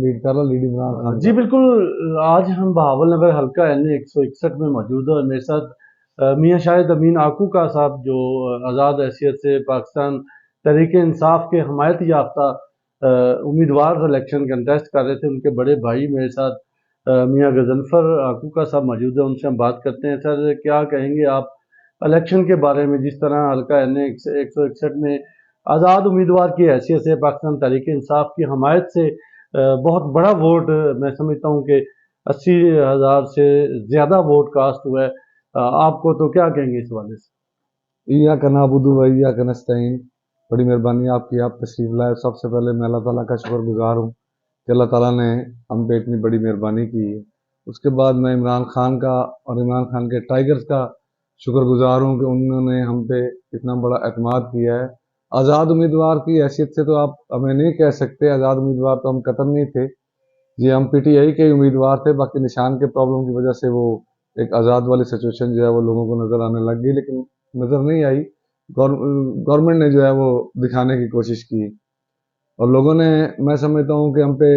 Lead कर रहा, lead Imran Khan जी का। बिल्कुल, आज हम बहावल नगर हल्का NA 161 में मौजूद है और मेरे साथ मियाँ शाहिद अमीन आकू का साहब जो आज़ाद हैसियत से पाकिस्तान तहरीक इंसाफ के हमायत याफ्ता उम्मीदवार इलेक्शन कंटेस्ट कर रहे थे, उनके बड़े भाई मेरे साथ मियाँ गजनफर आकू का साहब मौजूद है। उनसे हम बात करते हैं। सर, क्या कहेंगे आप इलेक्शन के बारे में, जिस तरह हल्का NA 161 में आज़ाद उम्मीदवार की हैसियत से पाकिस्तान तहरीक इंसाफ की हमायत से बहुत बड़ा वोट, मैं समझता हूँ कि 80,000 से ज़्यादा वोट कास्ट हुआ है। आपको तो क्या कहेंगे इस हवाले से? इय्याक नअबुदु व इय्याक नस्तईन। बड़ी मेहरबानी आपकी, आप तशरीफ लाए। सबसे पहले मैं अल्लाह ताला का शुक्रगुजार हूँ कि अल्लाह ताला ने हम पे इतनी बड़ी मेहरबानी की है। उसके बाद मैं इमरान खान का और इमरान खान के टाइगर्स का शुक्रगुजार हूँ कि उन्होंने हम पे इतना बड़ा एतमाद किया है। आज़ाद उम्मीदवार की हैसियत से तो आप हमें नहीं कह सकते, आज़ाद उम्मीदवार तो हम कतई नहीं थे। ये हम PTI के उम्मीदवार थे, बाकी निशान के प्रॉब्लम की वजह से वो एक आज़ाद वाली सिचुएशन जो है वो लोगों को नज़र आने लग गई, लेकिन नज़र नहीं आई। गवर्नमेंट ने जो है वो दिखाने की कोशिश की और लोगों ने, मैं समझता हूँ कि हम पे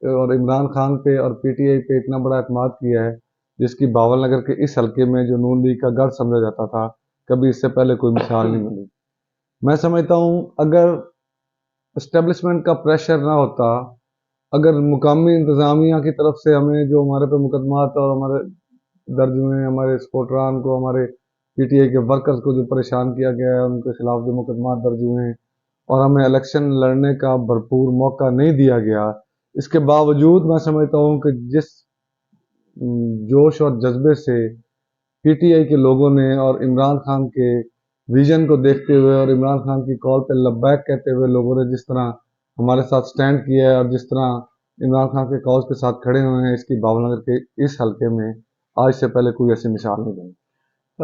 और इमरान खान पे और PTI पे इतना बड़ा एतमाद किया है, जिसकी बावल नगर के इस हल्के में जो नून लीग का गढ़ समझा जाता था, कभी इससे पहले कोई मिसाल नहीं मिली। मैं समझता हूँ अगर इस्टेब्लिशमेंट का प्रेशर ना होता, अगर मुकामी इंतज़ामिया की तरफ से हमें जो हमारे पे मुकदमात और हमारे दर्ज हुए हैं, हमारे सपोर्टरान को, हमारे PTI के वर्कर्स को जो परेशान किया गया है, उनके खिलाफ जो मुकदमात दर्ज हुए हैं और हमें इलेक्शन लड़ने का भरपूर मौका नहीं दिया गया, इसके बावजूद मैं समझता हूँ कि जिस जोश और जज्बे से PTI के लोगों ने और इमरान खान के विजन को देखते हुए और इमरान खान की कॉल पे लब्बैक कहते हुए लोगों ने जिस तरह हमारे साथ स्टैंड किया है और जिस तरह इमरान खान के कॉज के साथ खड़े हुए हैं, इसकी भावनगर के इस हल्के में आज से पहले कोई ऐसी मिसाल नहीं बनी।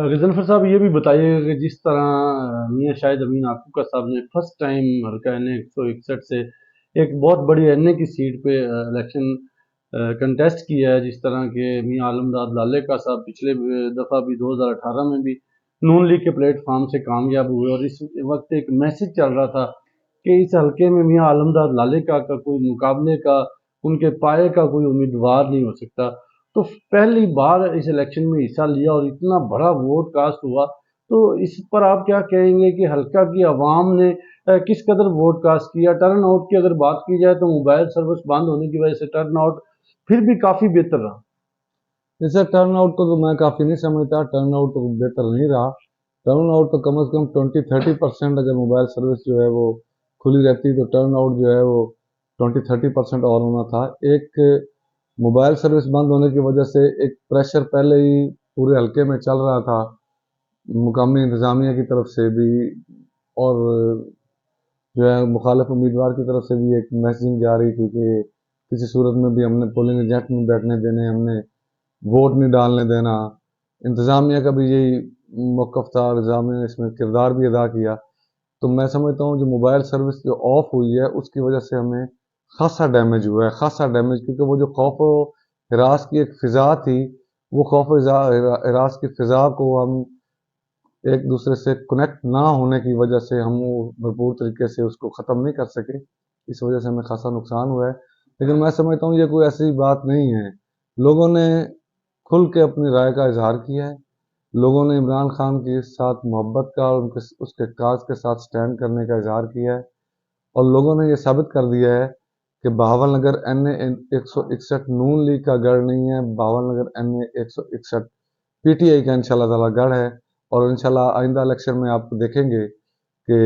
गजनफर साहब, ये भी बताइएगा कि जिस तरह मियाँ शाहिद अमीन आकू का साहब ने फर्स्ट टाइम हल्का NA 161 से एक बहुत बड़ी NA की सीट पे इलेक्शन कंटेस्ट किया है, जिस तरह के मियाँ आलमदाद लाले का साहब पिछले दफ़ा भी 2018 में भी नून लीग के प्लेटफॉर्म से कामयाब हुए और इस वक्त एक मैसेज चल रहा था कि इस हल्के में मियाँ आलमदाद लाले का कोई मुकाबले का, उनके पाए का कोई उम्मीदवार नहीं हो सकता। तो पहली बार इस इलेक्शन में हिस्सा लिया और इतना बड़ा वोट कास्ट हुआ, तो इस पर आप क्या कहेंगे कि हल्का की आवाम ने किस कदर वोट कास्ट किया? टर्न आउट की अगर बात की जाए तो मोबाइल सर्विस बंद होने की वजह से टर्न आउट फिर भी काफ़ी बेहतर रहा। जैसे टर्न आउट को तो मैं काफ़ी नहीं समझता, टर्न आउट तो बेहतर नहीं रहा। टर्न आउट तो कम से कम 20-30% अगर मोबाइल सर्विस जो है वो खुली रहती तो टर्न आउट जो है वो 20-30% और होना था। एक मोबाइल सर्विस बंद होने की वजह से एक प्रेशर पहले ही पूरे हल्के में चल रहा था, मुकामी इंतज़ामिया की तरफ से भी और जो है मुखालिफ उम्मीदवार की तरफ से भी एक मैसेजिंग जा रही थी कि किसी सूरत में भी हमने पोलिंग एजेंट नहीं बैठने देने, हमने वोट नहीं डालने देना। इंतज़ामिया का भी यही मौक़िफ़ था और इंतज़ामिया ने इसमें किरदार भी अदा किया। तो मैं समझता हूँ जो मोबाइल सर्विस जो ऑफ हुई है उसकी वजह से हमें खासा डैमेज हुआ है, खासा डैमेज, क्योंकि वो जो खौफ व हिरास की एक फ़िज़ा थी, वो खौफ हिरास की फ़िज़ा को हम एक दूसरे से कनेक्ट ना होने की वजह से हम वो भरपूर तरीके से उसको ख़त्म नहीं कर सके। इस वजह से हमें खासा नुकसान हुआ है। लेकिन मैं समझता हूँ ये कोई ऐसी बात नहीं है। लोगों ने खुल के अपनी राय का इजहार किया है। लोगों ने इमरान खान के साथ मोहब्बत का और उसके काज के साथ स्टैंड करने का इजहार किया है और लोगों ने ये साबित कर दिया है कि बहावल नगर NA 161 नून लीग का गढ़ नहीं है, बहावल नगर NA 161 PTI का इंशाल्लाह ताला गढ़ है और इंशाल्लाह आइंदा इलेक्शन में आप देखेंगे कि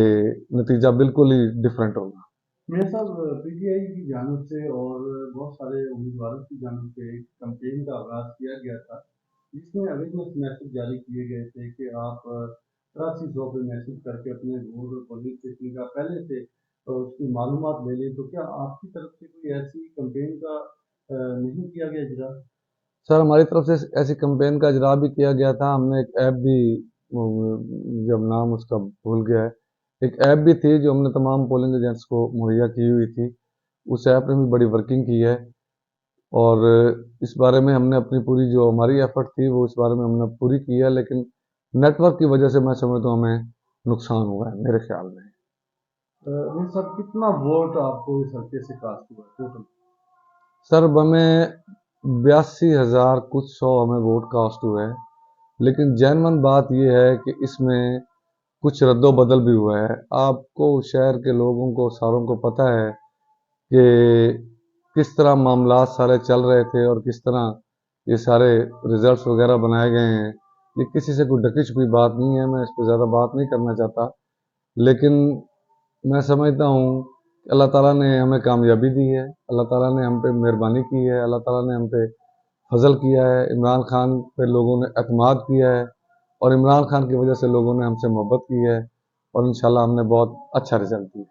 नतीजा बिल्कुल ही डिफरेंट होगा। मेरे साहब, PTI की जानिब से और बहुत सारे उम्मीदवारों की जानिब से एक कैंपेन का आगाज़ किया गया था, जिसमें अवेयरनेस मैसेज जारी किए गए थे कि आप 8300 पे मैसेज करके अपने वोट और पोलिंग स्टेशन का पहले से उसकी मालूमात ले लें। तो क्या आपकी तरफ से कोई ऐसी कैंपेन का नहीं किया गया इजरा? सर, हमारी तरफ से ऐसी कैंपेन का इजरा भी किया गया था। हमने एक ऐप भी, जब नाम उसका भूल गया है, एक ऐप भी थी जो हमने तमाम पोलिंग एजेंट्स को मुहैया की हुई थी। उस ऐप ने भी बड़ी वर्किंग की है और इस बारे में हमने अपनी पूरी जो हमारी एफर्ट थी वो इस बारे में हमने पूरी की है, लेकिन नेटवर्क की वजह से मैं समझता हूँ हमें नुकसान हुआ है मेरे ख्याल में। मेरे साहब, कितना वोट आपको इस हल्के से कास्ट हुआ टोटल? सर हमें 82,000 कुछ सौ हमें वोट कास्ट हुए हैं, लेकिन जेन्युइन बात यह है कि इसमें कुछ रद्दो बदल भी हुआ है। आपको शहर के लोगों को सारों को पता है कि किस तरह मामला सारे चल रहे थे और किस तरह ये सारे रिजल्ट्स वगैरह बनाए गए हैं। ये किसी से कोई ढकी छुपी बात नहीं है, मैं इस पर ज़्यादा बात नहीं करना चाहता, लेकिन मैं समझता हूँ कि अल्लाह ताला ने हमें कामयाबी दी है, अल्लाह ताला ने हम पे मेहरबानी की है, अल्लाह ताला ने हम पे फजल किया है, इमरान खान पे लोगों ने एतमाद किया है और इमरान खान की वजह से लोगों ने हमसे मोहब्बत की है और इंशाल्लाह हमने बहुत अच्छा रिजल्ट दिया।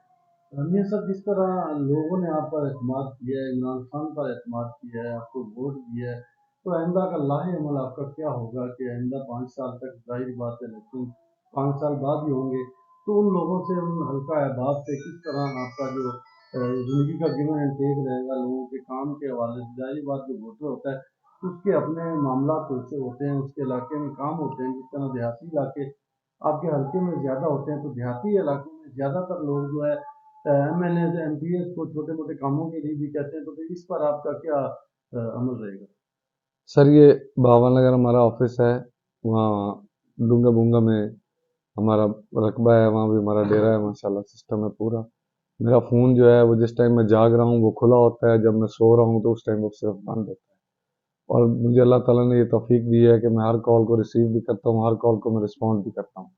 रनिया साहब, जिस तरह लोगों ने आप पर एतमाद किया है, इमरान खान पर एतमाद किया है, आपको वोट दिया है, तो आइंदा का लाहे अमल आपका क्या होगा कि आइंदा 5 साल तक, जाहिर बात है, इलेक्शन 5 साल बाद ही होंगे, तो उन लोगों से, उन हल्का अहबाब से किस तरह आपका जो ज़िंदगी का गिवन एंड टेक रहेगा लोगों के काम के हवाले से? जाहिर बात, जो वोटर होता है उसके अपने मामला होते हैं, उसके इलाके में काम होते हैं। जिस तरह देहाती इलाके आपके हल्के में ज़्यादा होते हैं, तो देहाती इलाकों में ज़्यादातर लोग जो है एमएनए एमपीएस को छोटे मोटे कामों के लिए भी कहते हैं, तो फिर इस पर आपका क्या अमल रहेगा? सर ये भावन नगर हमारा ऑफिस है, वहाँ डूंगा बूंगा में हमारा रकबा है, वहाँ भी हमारा डेरा है, माशाल्लाह सिस्टम है पूरा। मेरा फ़ोन जो है वो जिस टाइम मैं जाग रहा हूँ वो खुला होता है, जब मैं सो रहा हूँ तो उस टाइम वो सिर्फ बंद होता है। और मुझे अल्लाह ताला ने ये तौफीक दी है कि मैं हर कॉल को रिसीव भी करता हूँ, हर कॉल को मैं रिस्पॉन्ड भी करता हूँ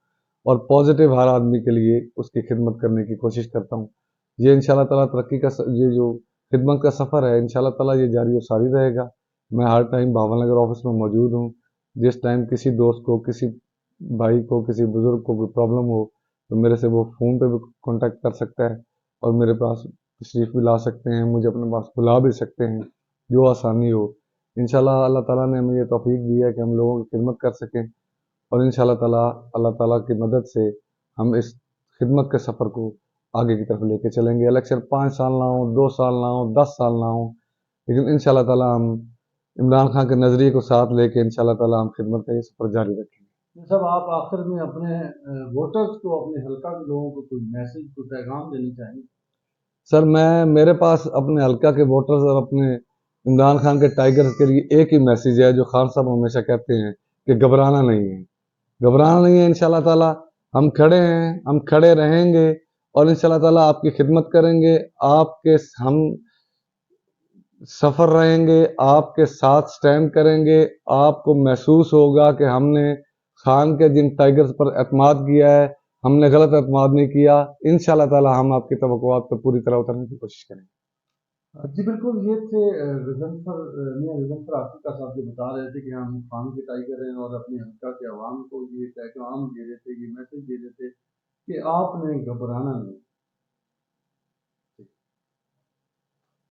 और पॉजिटिव हर आदमी के लिए उसकी खिदमत करने की कोशिश करता हूँ। ये इंशाल्लाह ताला तरक्की का ये जो खिदमत का सफ़र है, इंशाल्लाह ताला ये जारी और सारी रहेगा। मैं हर टाइम भावन नगर ऑफिस में मौजूद हूँ। जिस टाइम किसी दोस्त को, किसी भाई को, किसी बुजुर्ग को कोई प्रॉब्लम हो तो मेरे से वो फ़ोन पे भी कांटेक्ट कर सकता है और मेरे पास तशरीफ़ भी ला सकते हैं, मुझे अपने पास बुला भी सकते हैं, जो आसानी हो। इंशाल्लाह अल्लाह ताला ने हमें ये तौफीक दी है कि हम लोगों की खिदमत कर सकें और इंशाल्लाह ताला अल्लाह ताला की मदद से हम इस खिदमत के सफ़र को आगे की तरफ लेके चलेंगे। इलेक्शन 5 साल ना हो, 2 साल ना हो, 10 साल ना हो, लेकिन इंशाल्लाह ताला हम इमरान खान के नज़रिए को साथ लेके इंशाल्लाह ताला हम खिदमत का ये सफ़र जारी रखेंगे। तो साहब, आप आखिर में अपने वोटर्स को, अपने हल्का के लोगों को कोई मैसेज, कोई पैगाम देना चाहेंगे? सर मैं मेरे पास अपने हल्का के वोटर्स और अपने इमरान खान के टाइगर्स के लिए एक ही मैसेज है जो खान साहब हमेशा कहते हैं कि घबराना नहीं है, घबराना नहीं है। इंशाल्लाह ताला हम खड़े हैं, हम खड़े रहेंगे और इंशाल्लाह ताला आपकी खिदमत करेंगे, आपके हम सफ़र रहेंगे, आपके साथ स्टैंड करेंगे। आपको महसूस होगा कि हमने खान के जिन टाइगर्स पर एतमाद किया है, हमने गलत एतमाद नहीं किया। इंशाल्लाह ताला हम आपकी तवक्कुआत पर पूरी तरह उतरने की कोशिश करेंगे। जी बिल्कुल, ये थे मियां गजनफर आकिका साहब, जो बता रहे थे कि हम खान के टाइगर हैं और अपने हल्का के अवाम को ये पैगाम दे रहे थे, ये मैसेज दे रहे थे कि आपने घबराना नहीं।